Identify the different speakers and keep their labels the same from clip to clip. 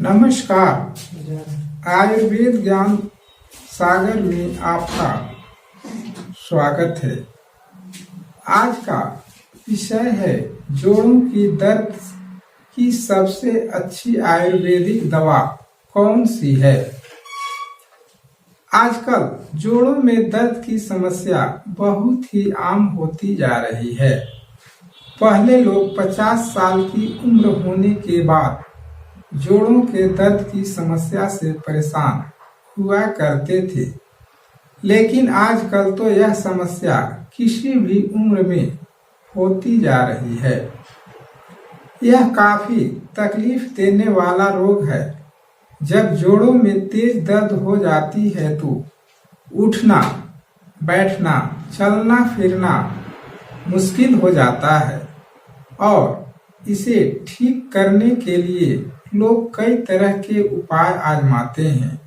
Speaker 1: नमस्कार। आयुर्वेद ज्ञान सागर में आपका स्वागत है। आज का विषय है जोड़ों की दर्द की सबसे अच्छी आयुर्वेदिक दवा कौन सी है। आजकल जोड़ों में दर्द की समस्या बहुत ही आम होती जा रही है। पहले लोग 50 साल की उम्र होने के बाद जोड़ों के दर्द की समस्या से परेशान हुआ करते थे, लेकिन आजकल तो यह समस्या किसी भी उम्र में होती जा रही है। यह काफी तकलीफ देने वाला रोग है। जब जोड़ों में तेज दर्द हो जाती है तो उठना, बैठना, चलना फिरना मुश्किल हो जाता है और इसे ठीक करने के लिए लोग कई तरह के उपाय आजमाते हैं,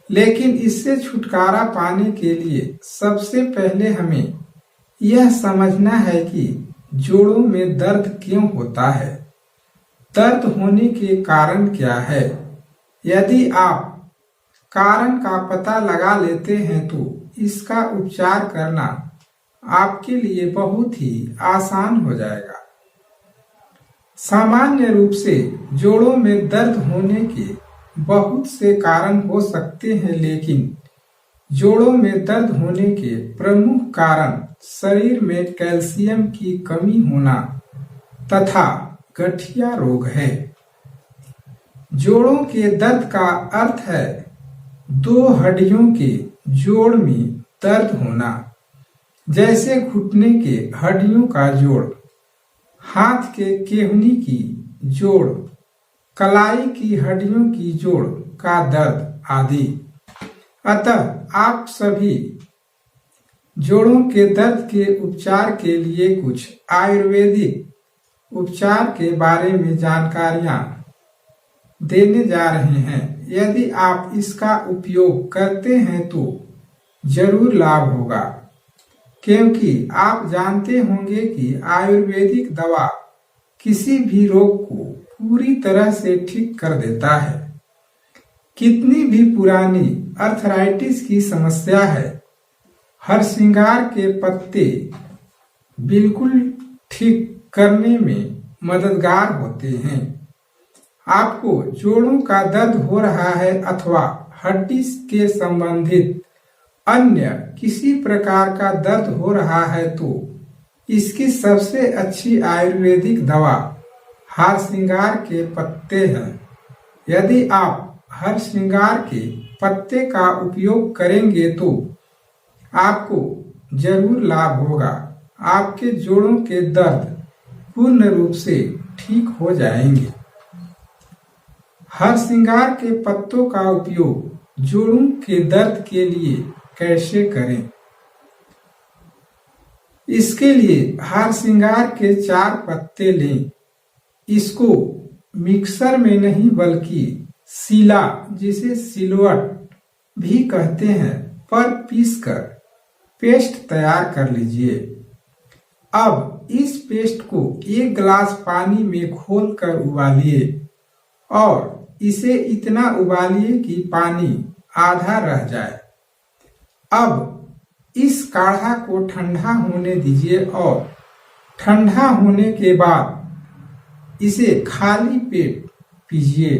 Speaker 1: लेकिन इससे छुटकारा पाने के लिए सबसे पहले हमें यह समझना है कि जोड़ों में दर्द क्यों होता है, दर्द होने के कारण क्या है। यदि आप कारण का पता लगा लेते हैं तो इसका उपचार करना आपके लिए बहुत ही आसान हो जाएगा। सामान्य रूप से जोड़ों में दर्द होने के बहुत से कारण हो सकते हैं, लेकिन जोड़ों में दर्द होने के प्रमुख कारण शरीर में कैल्शियम की कमी होना तथा गठिया रोग है। जोड़ों के दर्द का अर्थ है दो हड्डियों के जोड़ में दर्द होना, जैसे घुटने के हड्डियों का जोड़, हाथ के केहनी की जोड़, कलाई की हड्डियों की जोड़ का दर्द आदि। अतः आप सभी जोड़ों के दर्द के उपचार के लिए कुछ आयुर्वेदिक उपचार के बारे में जानकारियां देने जा रहे हैं। यदि आप इसका उपयोग करते हैं तो जरूर लाभ होगा, क्योंकि आप जानते होंगे कि आयुर्वेदिक दवा किसी भी रोग को पूरी तरह से ठीक कर देता है। कितनी भी पुरानी अर्थराइटिस की समस्या है, हरसिंगार के पत्ते बिल्कुल ठीक करने में मददगार होते हैं। आपको जोड़ों का दर्द हो रहा है अथवा हड्डी के संबंधित अन्य किसी प्रकार का दर्द हो रहा है तो इसकी सबसे अच्छी आयुर्वेदिक दवा हरसिंगार के पत्ते हैं। यदि आप हरसिंगार के पत्ते का उपयोग करेंगे तो आपको जरूर लाभ होगा। आपके जोड़ों के दर्द पूर्ण रूप से ठीक हो जाएंगे। हरसिंगार के पत्तों का उपयोग जोड़ों के दर्द के लिए कैसे करें। इसके लिए हरसिंगार के 4 पत्ते लें। इसको मिक्सर में नहीं बल्कि सीला, जिसे सिलवट भी कहते हैं, पर पीसकर पेस्ट तैयार कर लीजिए। अब इस पेस्ट को 1 गिलास पानी में घोलकर उबालिए और इसे इतना उबालिए कि पानी आधा रह जाए। अब इस काढ़ा को ठंडा होने दीजिए और ठंडा होने के बाद इसे खाली पेट पीजिए।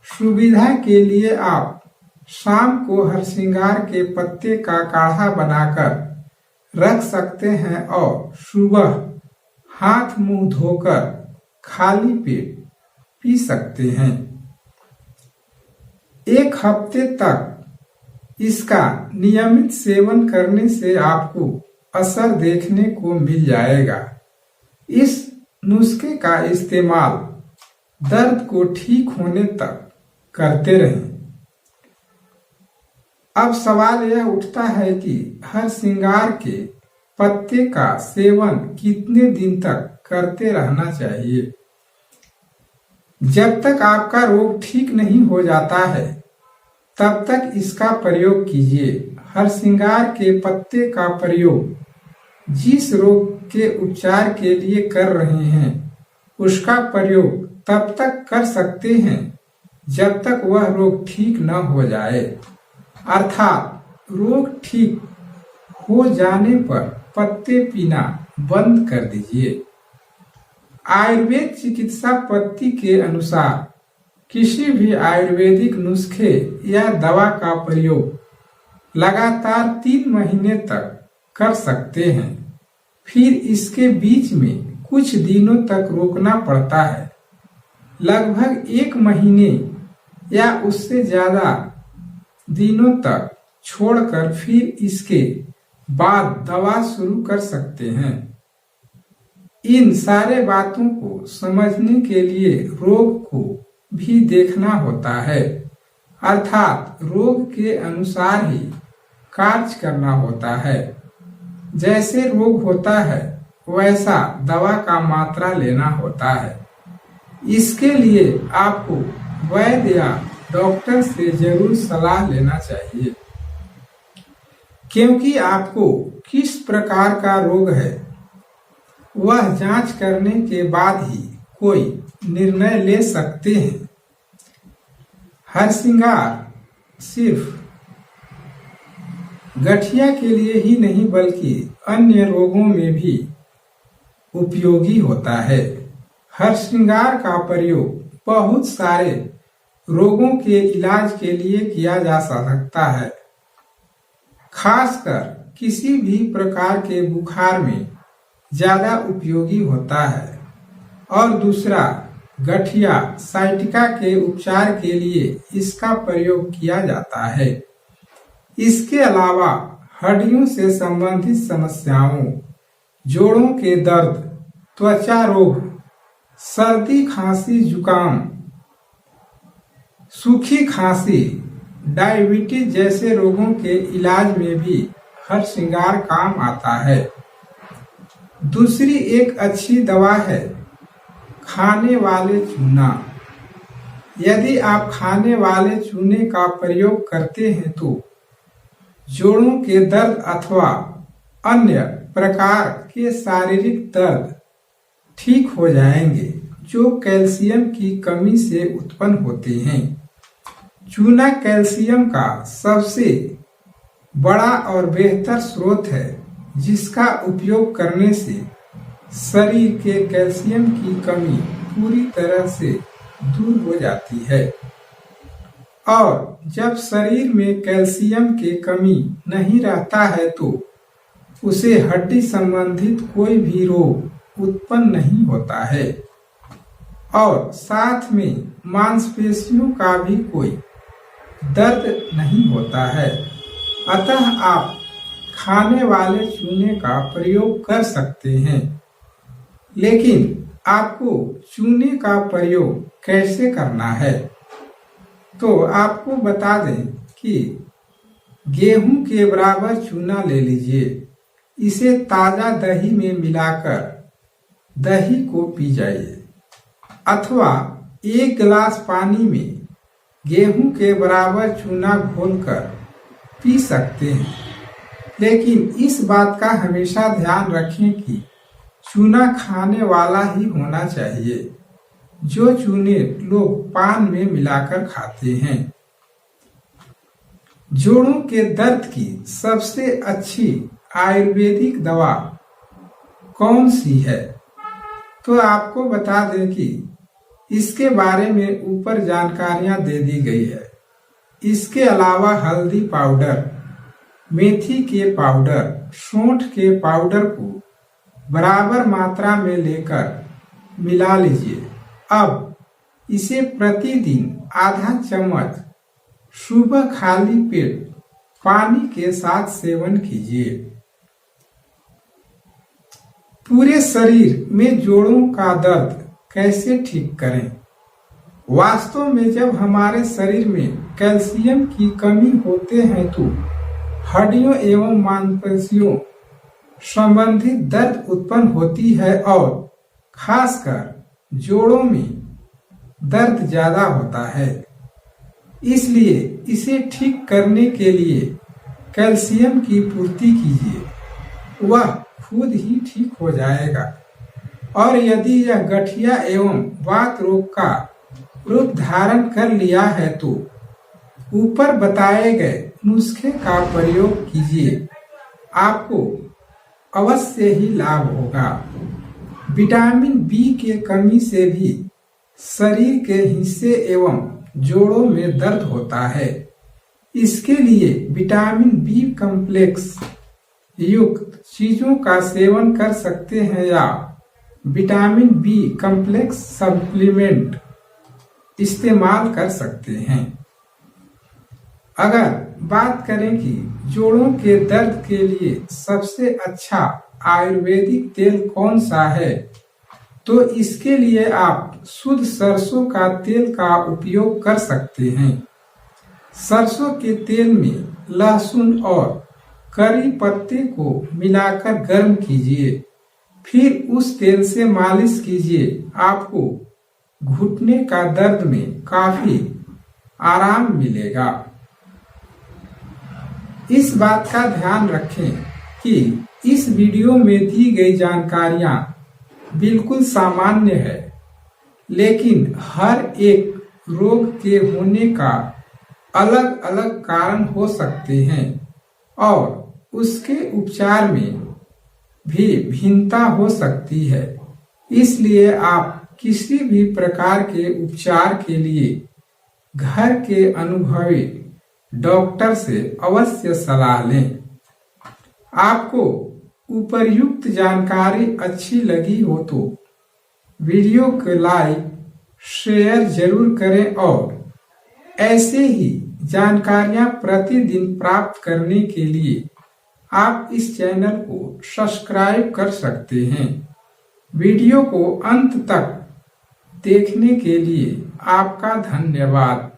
Speaker 1: सुविधा के लिए आप शाम को हरसिंगार के पत्ते का काढ़ा बनाकर रख सकते हैं और सुबह हाथ मुंह धोकर खाली पेट पी सकते हैं। 1 हफ्ते तक इसका नियमित सेवन करने से आपको असर देखने को मिल जाएगा। इस नुस्खे का इस्तेमाल दर्द को ठीक होने तक करते रहें। अब सवाल यह उठता है कि हरसिंगार के पत्ते का सेवन कितने दिन तक करते रहना चाहिए। जब तक आपका रोग ठीक नहीं हो जाता है तब तक इसका प्रयोग कीजिए। हरसिंगार के पत्ते का प्रयोग जिस रोग के उपचार के लिए कर रहे हैं उसका प्रयोग तब तक कर सकते हैं जब तक वह रोग ठीक न हो जाए, अर्थात रोग ठीक हो जाने पर पत्ते पीना बंद कर दीजिए। आयुर्वेद चिकित्सा पद्धति के अनुसार किसी भी आयुर्वेदिक नुस्खे या दवा का प्रयोग लगातार 3 महीने तक कर सकते हैं। फिर इसके बीच में कुछ दिनों तक रोकना पड़ता है। लगभग 1 महीने या उससे ज्यादा दिनों तक छोड़कर फिर इसके बाद दवा शुरू कर सकते हैं। इन सारे बातों को समझने के लिए रोग को भी देखना होता है, अर्थात रोग के अनुसार ही कार्य करना होता है। जैसे रोग होता है वैसा दवा का मात्रा लेना होता है। इसके लिए आपको वैद्य या डॉक्टर से जरूर सलाह लेना चाहिए, क्योंकि आपको किस प्रकार का रोग है वह जांच करने के बाद ही कोई निर्णय ले सकते हैं। हरसिंगार सिर्फ गठिया के लिए ही नहीं बल्कि अन्य रोगों में भी उपयोगी होता है। हरसिंगार का प्रयोग बहुत सारे रोगों के इलाज के लिए किया जा सकता है। खासकर किसी भी प्रकार के बुखार में ज्यादा उपयोगी होता है। और दूसरा, गठिया साइटिका के उपचार के लिए इसका प्रयोग किया जाता है। इसके अलावा हड्डियों से संबंधित समस्याओं, जोड़ों के दर्द, त्वचा रोग, सर्दी खांसी जुकाम, सूखी खांसी, डायबिटीज जैसे रोगों के इलाज में भी हरसिंगार काम आता है। दूसरी एक अच्छी दवा है खाने वाले चूना। यदि आप खाने वाले चूने का प्रयोग करते हैं तो जोड़ों के दर्द अथवा अन्य प्रकार के शारीरिक दर्द ठीक हो जाएंगे जो कैल्शियम की कमी से उत्पन्न होते हैं। चूना कैल्शियम का सबसे बड़ा और बेहतर स्रोत है, जिसका उपयोग करने से शरीर के कैल्शियम की कमी पूरी तरह से दूर हो जाती है। और जब शरीर में कैल्शियम की कमी नहीं रहता है तो उसे हड्डी संबंधित कोई भी रोग उत्पन्न नहीं होता है और साथ में मांसपेशियों का भी कोई दर्द नहीं होता है। अतः आप खाने वाले चूने का प्रयोग कर सकते हैं। लेकिन आपको चूने का प्रयोग कैसे करना है, तो आपको बता दें कि गेहूं के बराबर चूना ले लीजिए। इसे ताजा दही में मिलाकर दही को पी जाइए, अथवा 1 गिलास पानी में गेहूं के बराबर चूना घोलकर पी सकते हैं। लेकिन इस बात का हमेशा ध्यान रखें कि चूना खाने वाला ही होना चाहिए, जो चूने लोग पान में मिलाकर खाते हैं। जोड़ों के दर्द की सबसे अच्छी आयुर्वेदिक दवा कौन सी है, तो आपको बता दें कि इसके बारे में ऊपर जानकारियां दे दी गई है। इसके अलावा हल्दी पाउडर, मेथी के पाउडर, सौंठ के पाउडर को बराबर मात्रा में लेकर मिला लीजिए। अब इसे प्रतिदिन आधा चम्मच सुबह खाली पेट पानी के साथ सेवन कीजिए। पूरे शरीर में जोड़ों का दर्द कैसे ठीक करें? वास्तव में जब हमारे शरीर में कैल्शियम की कमी होते हैं तो हड्डियों एवं मांसपेशियों संबंधित दर्द उत्पन्न होती है और खासकर जोड़ों में दर्द ज्यादा होता है। इसलिए इसे ठीक करने के लिए कैल्शियम की पूर्ति कीजिए, वह खुद ही ठीक हो जाएगा। और यदि यह गठिया एवं वात रोग का रूप धारण कर लिया है तो ऊपर बताए गए नुस्खे का प्रयोग कीजिए, आपको अवश्य ही लाभ होगा। विटामिन बी के कमी से भी शरीर के हिस्से एवं जोड़ों में दर्द होता है। इसके लिए विटामिन बी कॉम्प्लेक्स युक्त चीजों का सेवन कर सकते हैं या विटामिन बी कॉम्प्लेक्स सप्लीमेंट इस्तेमाल कर सकते हैं। अगर बात करें कि जोड़ों के दर्द के लिए सबसे अच्छा आयुर्वेदिक तेल कौन सा है, तो इसके लिए आप शुद्ध सरसों का तेल का उपयोग कर सकते हैं। सरसों के तेल में लहसुन और करी पत्ते को मिलाकर गर्म कीजिए, फिर उस तेल से मालिश कीजिए। आपको घुटने का दर्द में काफी आराम मिलेगा। इस बात का ध्यान रखें कि इस वीडियो में दी गई जानकारियां बिल्कुल सामान्य है, लेकिन हर एक रोग के होने का अलग अलग कारण हो सकते हैं और उसके उपचार में भी भिन्नता हो सकती है। इसलिए आप किसी भी प्रकार के उपचार के लिए घर के अनुभवी डॉक्टर से अवश्य सलाह लें। आपको उपर्युक्त जानकारी अच्छी लगी हो तो वीडियो को लाइक शेयर जरूर करें और ऐसे ही जानकारियां प्रतिदिन प्राप्त करने के लिए आप इस चैनल को सब्सक्राइब कर सकते हैं। वीडियो को अंत तक देखने के लिए आपका धन्यवाद।